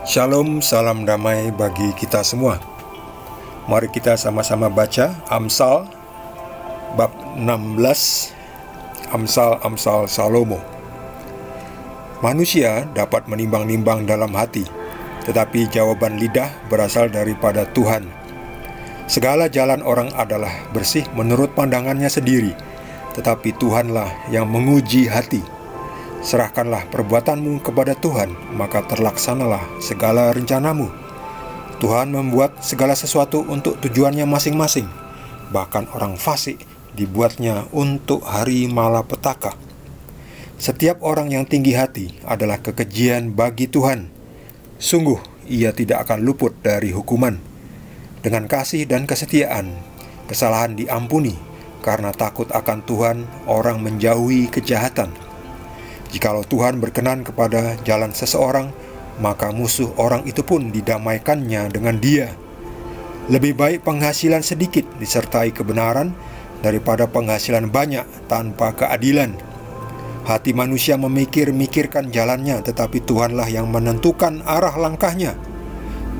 Shalom, salam damai bagi kita semua. Mari kita sama-sama baca Amsal bab 16, Amsal Salomo. Manusia dapat menimbang-nimbang dalam hati, tetapi jawaban lidah berasal daripada Tuhan. Segala jalan orang adalah bersih menurut pandangannya sendiri, tetapi Tuhanlah yang menguji hati. Serahkanlah perbuatanmu kepada Tuhan, maka terlaksanalah segala rencanamu. Tuhan membuat segala sesuatu untuk tujuannya masing-masing. Bahkan orang fasik dibuatnya untuk hari malapetaka. Setiap orang yang tinggi hati adalah kekejian bagi Tuhan. Sungguh, ia tidak akan luput dari hukuman. Dengan kasih dan kesetiaan, kesalahan diampuni. Karena takut akan Tuhan, orang menjauhi kejahatan. Jikalau Tuhan berkenan kepada jalan seseorang, maka musuh orang itu pun didamaikannya dengan dia. Lebih baik penghasilan sedikit disertai kebenaran daripada penghasilan banyak tanpa keadilan. Hati manusia memikir-mikirkan jalannya, tetapi Tuhanlah yang menentukan arah langkahnya.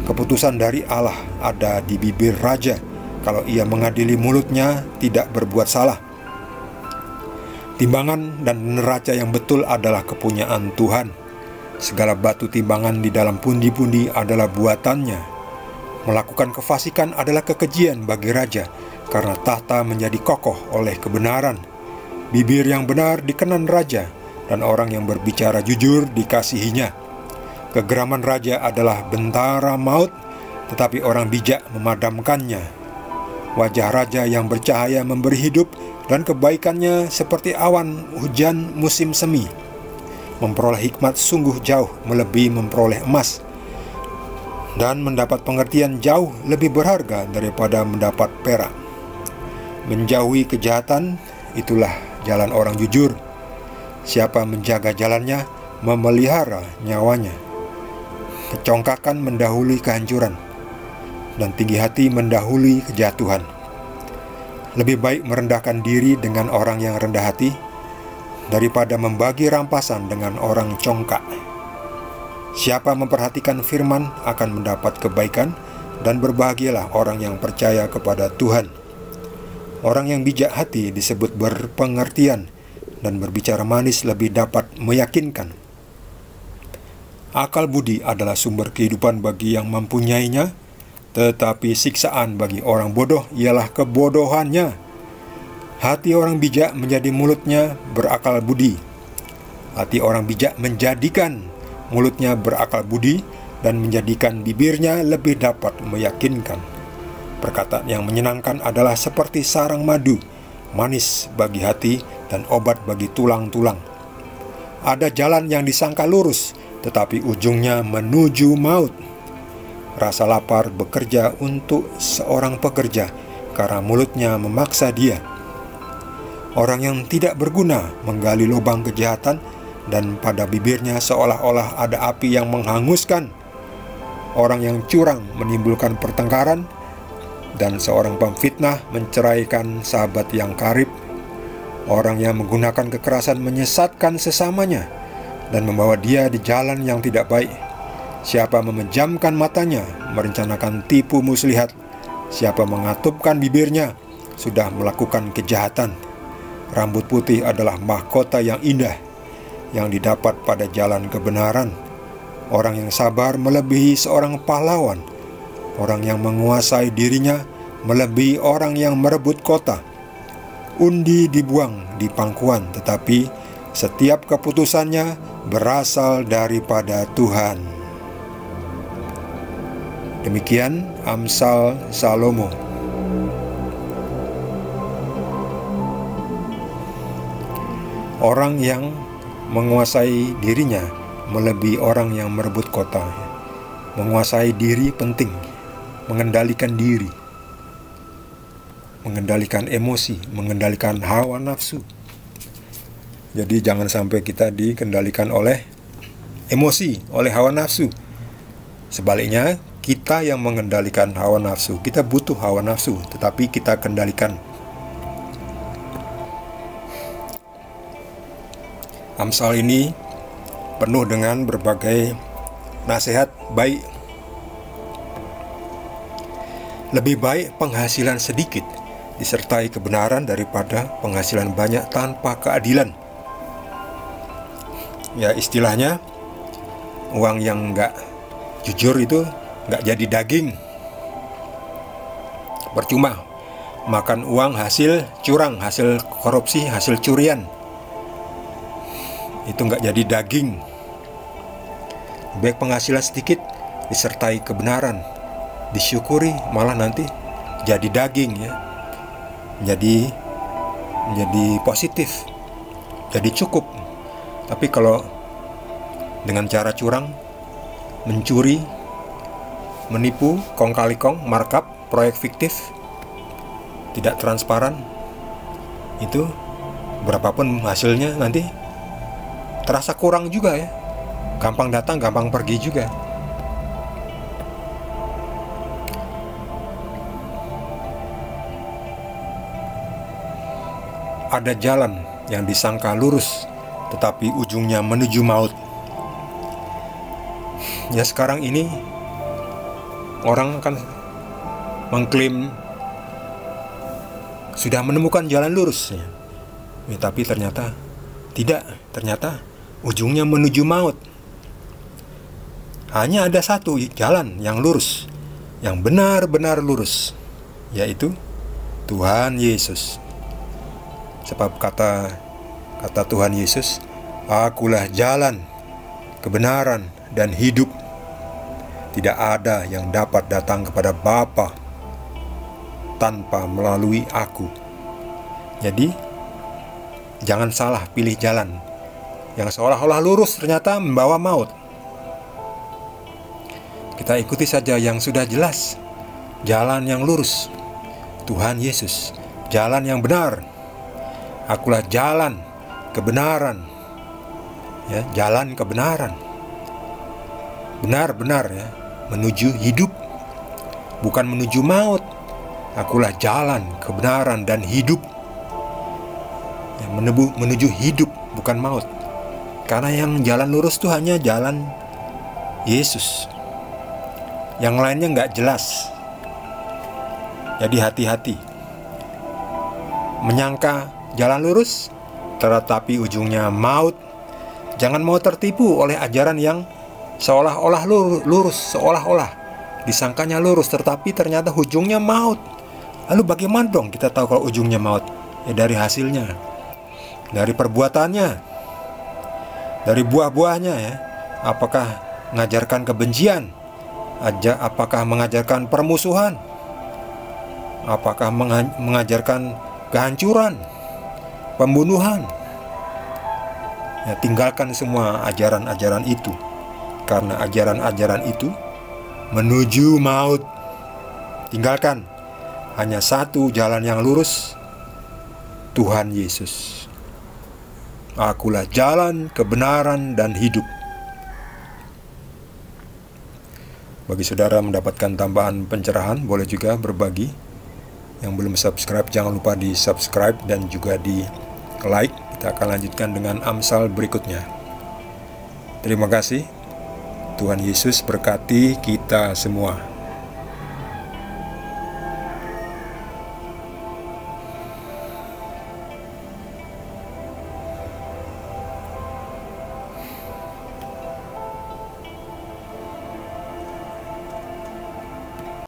Keputusan dari Allah ada di bibir raja, kalau ia mengadili mulutnya tidak berbuat salah. Timbangan dan neraca yang betul adalah kepunyaan Tuhan. Segala batu timbangan di dalam pundi-pundi adalah buatannya. Melakukan kefasikan adalah kekejian bagi raja, karena tahta menjadi kokoh oleh kebenaran. Bibir yang benar dikenan raja, dan orang yang berbicara jujur dikasihinya. Kegeraman raja adalah bentara maut, tetapi orang bijak memadamkannya. Wajah raja yang bercahaya memberi hidup, dan kebaikannya seperti awan hujan musim semi. Memperoleh hikmat sungguh jauh melebihi memperoleh emas, dan mendapat pengertian jauh lebih berharga daripada mendapat perak. Menjauhi kejahatan, itulah jalan orang jujur. Siapa menjaga jalannya, memelihara nyawanya. Kecongkakan mendahului kehancuran, dan tinggi hati mendahului kejatuhan. Lebih baik merendahkan diri dengan orang yang rendah hati daripada membagi rampasan dengan orang congkak. Siapa memperhatikan firman akan mendapat kebaikan, dan berbahagialah orang yang percaya kepada Tuhan. Orang yang bijak hati disebut berpengertian, dan berbicara manis lebih dapat meyakinkan. Akal budi adalah sumber kehidupan bagi yang mempunyainya, tetapi siksaan bagi orang bodoh ialah kebodohannya. Hati orang bijak menjadi mulutnya berakal budi. Hati orang bijak menjadikan mulutnya berakal budi, dan menjadikan bibirnya lebih dapat meyakinkan. Perkataan yang menyenangkan adalah seperti sarang madu, manis bagi hati dan obat bagi tulang-tulang. Ada jalan yang disangka lurus, tetapi ujungnya menuju maut. Rasa lapar bekerja untuk seorang pekerja, karena mulutnya memaksa dia. Orang yang tidak berguna menggali lubang kejahatan, dan pada bibirnya seolah-olah ada api yang menghanguskan. Orang yang curang menimbulkan pertengkaran, dan seorang pemfitnah menceraikan sahabat yang karib. Orang yang menggunakan kekerasan menyesatkan sesamanya, dan membawa dia di jalan yang tidak baik. Siapa memejamkan matanya, merencanakan tipu muslihat. Siapa mengatupkan bibirnya, sudah melakukan kejahatan. Rambut putih adalah mahkota yang indah, yang didapat pada jalan kebenaran. Orang yang sabar melebihi seorang pahlawan. Orang yang menguasai dirinya melebihi orang yang merebut kota. Undi dibuang di pangkuan, tetapi setiap keputusannya berasal daripada Tuhan. Demikian Amsal Salomo. Orang yang menguasai dirinya melebihi orang yang merebut kota. Menguasai diri penting, mengendalikan diri, mengendalikan emosi, mengendalikan hawa nafsu. Jadi jangan sampai kita dikendalikan oleh emosi, oleh hawa nafsu. Sebaliknya, kita yang mengendalikan hawa nafsu. Kita butuh hawa nafsu, tetapi kita kendalikan. Amsal ini penuh dengan berbagai nasihat baik. Lebih baik penghasilan sedikit disertai kebenaran daripada penghasilan banyak tanpa keadilan. Ya, istilahnya uang yang nggak jujur itu nggak jadi daging. Percuma makan uang hasil curang, hasil korupsi, hasil curian. Itu nggak jadi daging. Baik penghasilan sedikit disertai kebenaran, disyukuri, malah nanti jadi daging ya. Menjadi positif, jadi cukup. Tapi kalau dengan cara curang, mencuri, menipu, kong kali kong, markup, proyek fiktif, tidak transparan, itu berapapun hasilnya nanti terasa kurang juga ya. Gampang datang, gampang pergi juga. Ada jalan yang disangka lurus, tetapi ujungnya menuju maut. Ya, sekarang ini orang kan mengklaim sudah menemukan jalan lurus ya. Tapi ternyata tidak, ternyata ujungnya menuju maut. Hanya ada satu jalan yang lurus, yang benar-benar lurus, yaitu Tuhan Yesus. Sebab kata Tuhan Yesus, "Akulah jalan, kebenaran, dan hidup. Tidak ada yang dapat datang kepada Bapa tanpa melalui aku." Jadi, jangan salah pilih jalan yang seolah-olah lurus ternyata membawa maut. Kita ikuti saja yang sudah jelas, jalan yang lurus, Tuhan Yesus, jalan yang benar. Akulah jalan kebenaran, ya, jalan kebenaran, benar-benar ya, menuju hidup, bukan menuju maut. Akulah jalan kebenaran dan hidup, ya, menuju hidup, bukan maut. Karena yang jalan lurus itu hanya jalan Yesus. Yang lainnya nggak jelas. Jadi hati-hati menyangka jalan lurus tetapi ujungnya maut. Jangan mau tertipu oleh ajaran yang seolah-olah lurus, seolah-olah disangkanya lurus tetapi ternyata ujungnya maut. Lalu bagaimana dong kita tahu kalau ujungnya maut? Ya dari hasilnya, dari perbuatannya, dari buah-buahnya ya. Apakah mengajarkan kebencian? Apakah mengajarkan permusuhan? Apakah mengajarkan kehancuran, pembunuhan? Ya, tinggalkan semua ajaran-ajaran itu, karena ajaran-ajaran itu menuju maut. Tinggalkan, hanya satu jalan yang lurus, Tuhan Yesus. Akulah jalan, kebenaran, dan hidup. Bagi saudara mendapatkan tambahan pencerahan, boleh juga berbagi. Yang belum subscribe, jangan lupa di subscribe dan juga di like. Kita akan lanjutkan dengan Amsal berikutnya. Terima kasih. Tuhan Yesus berkati kita semua.